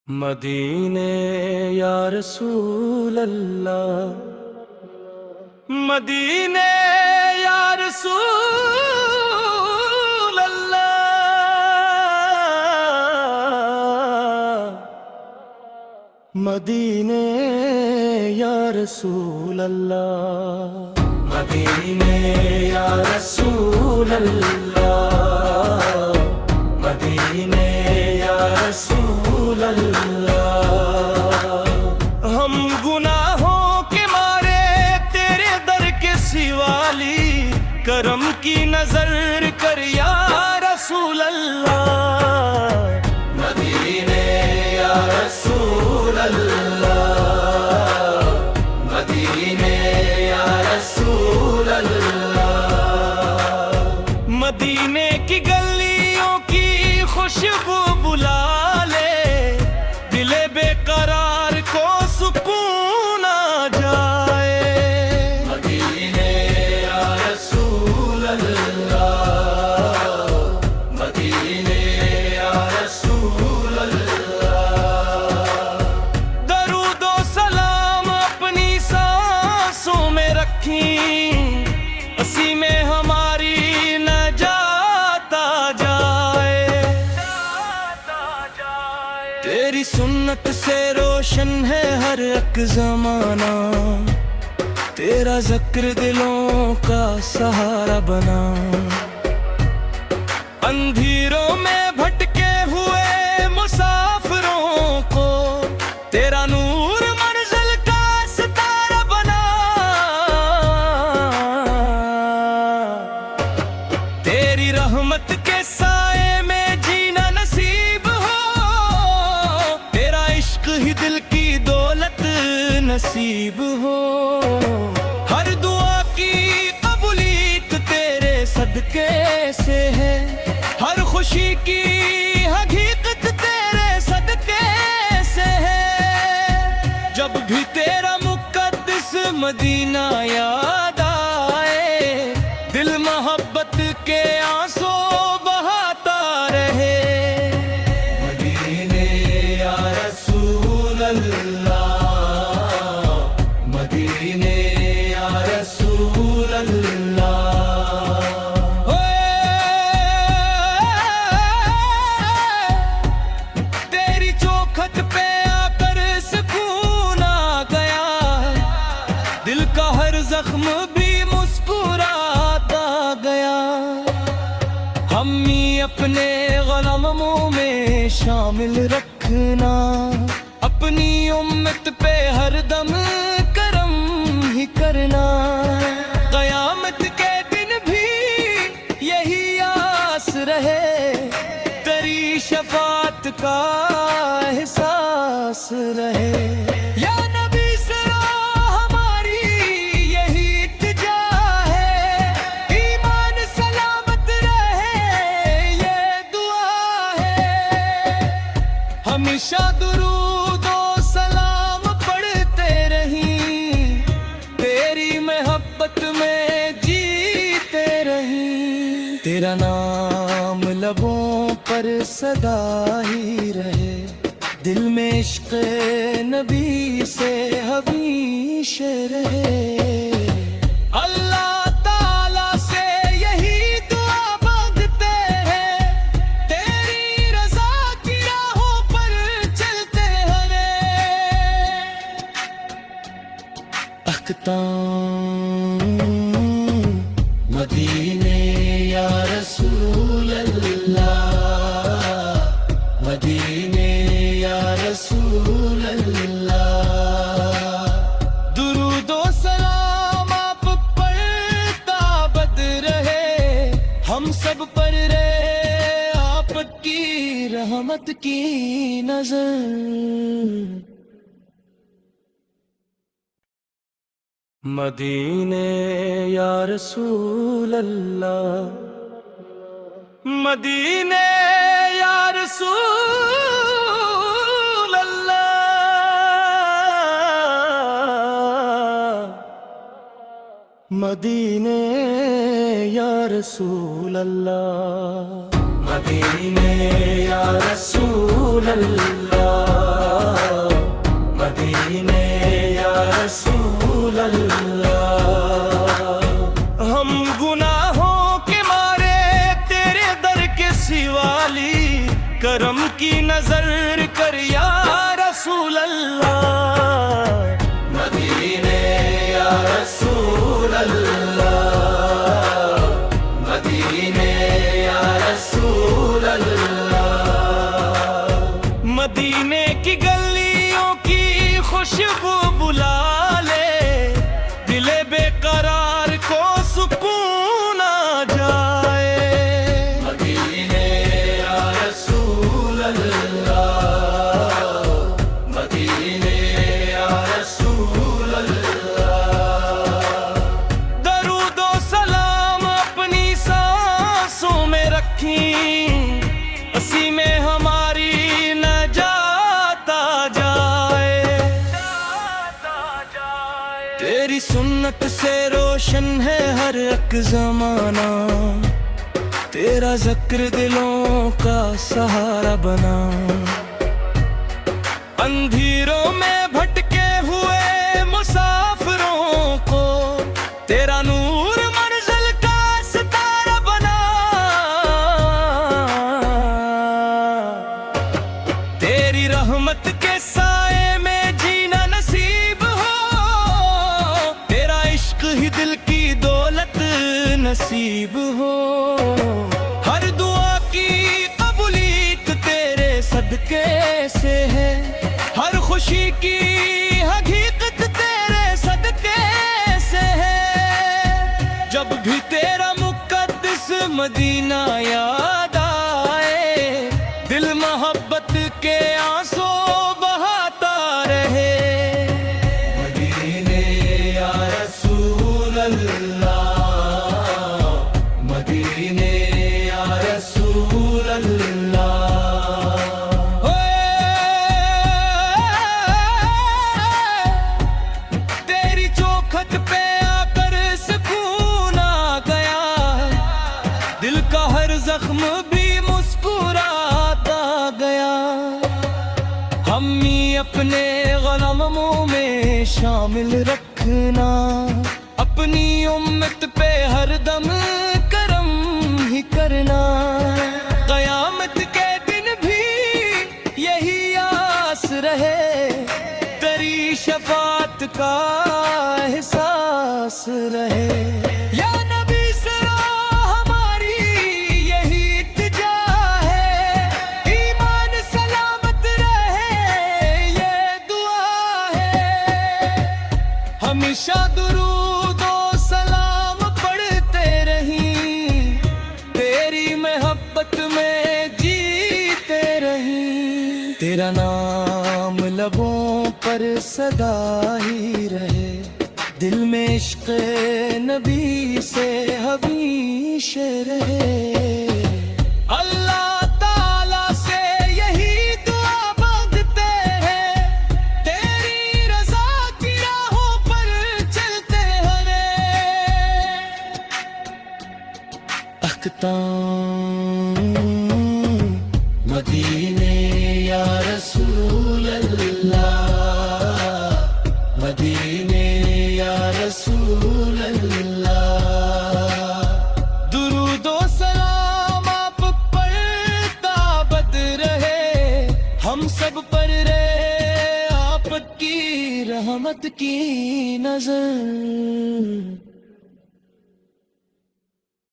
مدینے یا رسول اللہ، مدینے یا رسول اللہ، مدینے یا رسول اللہ، مدینے یا رسول اللہ، مدینے یا رسول اللہ۔ ہم گناہوں کے مارے تیرے در کے سوالی، کرم کی نظر کر یا رسول اللہ، مدینے یا رسول اللہ، مدینے یا رسول اللہ۔ مدینے کی گلیوں کی خوشبو بلا لے، دل بے قرار کو سکون آ جائے، مدینے یا رسول اللہ، مدینے یا رسول اللہ۔ درود و سلام اپنی سانسوں میں رکھیں، اسی میں ہماری نجات آ جائے، تیری سنت سے روشن ہے ہر ایک زمانہ، تیرا ذکر دلوں کا سہارا بنا۔ اندھیروں میں بھٹکے ہوئے مسافروں کو تیرا نور منزل کا ستارہ بنا۔ تیری رحمت کے سائے میں جینا نصیب ہو، تیرا عشق ہی دل کی دولت نصیب ہو۔ ہر دعا کی قبولیت تیرے صدقے سے ہے، ہر خوشی کی حقیقت تیرے صدقے سے ہے۔ جب بھی تیرا مقدس مدینہ یاد آئے، دل محبت کے آنسو بہاتا رہے، مدینے یا رسول اللہ، مدینے یا رسول اللہ۔ تیری چوکھٹ پہ آ کر سکون آ گیا، دل کا ہر زخم بھی مسکراتا گیا۔ ہم ہی اپنے غموں میں شامل رکھنا، اپنی امت پہ ہر دم کرم ہی کرنا۔ قیامت کے دن بھی یہی آس رہے، تیری شفاعت کا احساس رہے۔ یا نبی سرا ہماری یہی التجا ہے، ایمان سلامت رہے یہ دعا ہے۔ ہمیشہ درود و سلام پڑھتے رہیں، تیری محبت میں جیتے رہیں۔ تیرا نام لبوں پر صدا ہی رہے، دل میں عشق نبی سے ہمیشہ رہے۔ اللہ تعالیٰ سے یہی دعا مانگتے ہیں، تیری رضا کی راہوں پر چلتے ہیں۔ اختتام مدینے یا رسول اللہ، مدینے یا رسول اللہ۔ درود و سلام آپ پر تابد رہے، ہم سب پر رہے آپ کی رحمت کی نظر۔ مدینے یا رسول اللہ، مدینے یا رسول اللہ، مدینے یا رسول اللہ، مدینے یا رسول اللہ۔ رسول اللہ۔ ہم گناہوں کے مارے تیرے در کے سوالی، کرم کی نظر کر یا رسول اللہ۔ مدینے یا رسول اللہ، مدینے یا رسول اللہ۔ مدینے کی گلیوں کی خوشبو بلا لے، دل بے قرار کو سکون آ جائے۔ مدینے یا رسول اللہ، مدینے یا رسول اللہ۔ درود و سلام اپنی سانسوں میں رکھیں، اسی میں ہماری نجات آ جائے۔ تیری سنت سے روشن ہے ہر ایک زمانہ، تیرا ذکر دلوں کا سہارا بنا۔ اندھیروں میں بھٹکے ہوئے مسافروں کو تیرا نور منزل کا ستارہ بنا۔ تیری رحمت کے سائے میں جینا نصیب ہو، تیرا عشق ہی دل کی دولت نصیب ہو۔ ہر دعا کی قبولیت تیرے صدقے سے ہے، ہر خوشی کی حقیقت تیرے صدقے سے ہے۔ جب بھی تیرا مقدس مدینہ یاد آئے، دل محبت کے آنسو بہاتا رہے۔ مدینے یا رسول اللہ، مدینے یا رسول اللہ۔ تیری چوکھٹ پہ آ کر سکون آ گیا، دل کا ہر زخم بھی مسکراتا گیا۔ ہم ہی اپنے غلاموں میں شامل رکھنا، اپنی امت پہ ہر دم کرم ہی کرنا۔ قیامت کے دن بھی یہی آس رہے، تیری شفاعت کا احساس رہے۔ یا نبی سرا ہماری یہی التجا ہے، ایمان سلامت رہے یہ دعا ہے۔ ہمیشہ درود و سلام پڑھتے رہیں، تیری محبت میں جیتے رہیں۔ تیرا نام لبوں پر سدا ہی رہے، دل میں عشق نبی سے ہمیشہ رہے۔ اللہ تعالیٰ سے یہی دعا مانگتے ہیں، تیری رضا کی راہوں پر چلتے ہیں۔ اختتام مدینے یا رسول اللہ، مدینے یا رسول اللہ۔ درود و سلام آپ پر تابد رہے، ہم سب پر رہے آپ کی رحمت کی نظر۔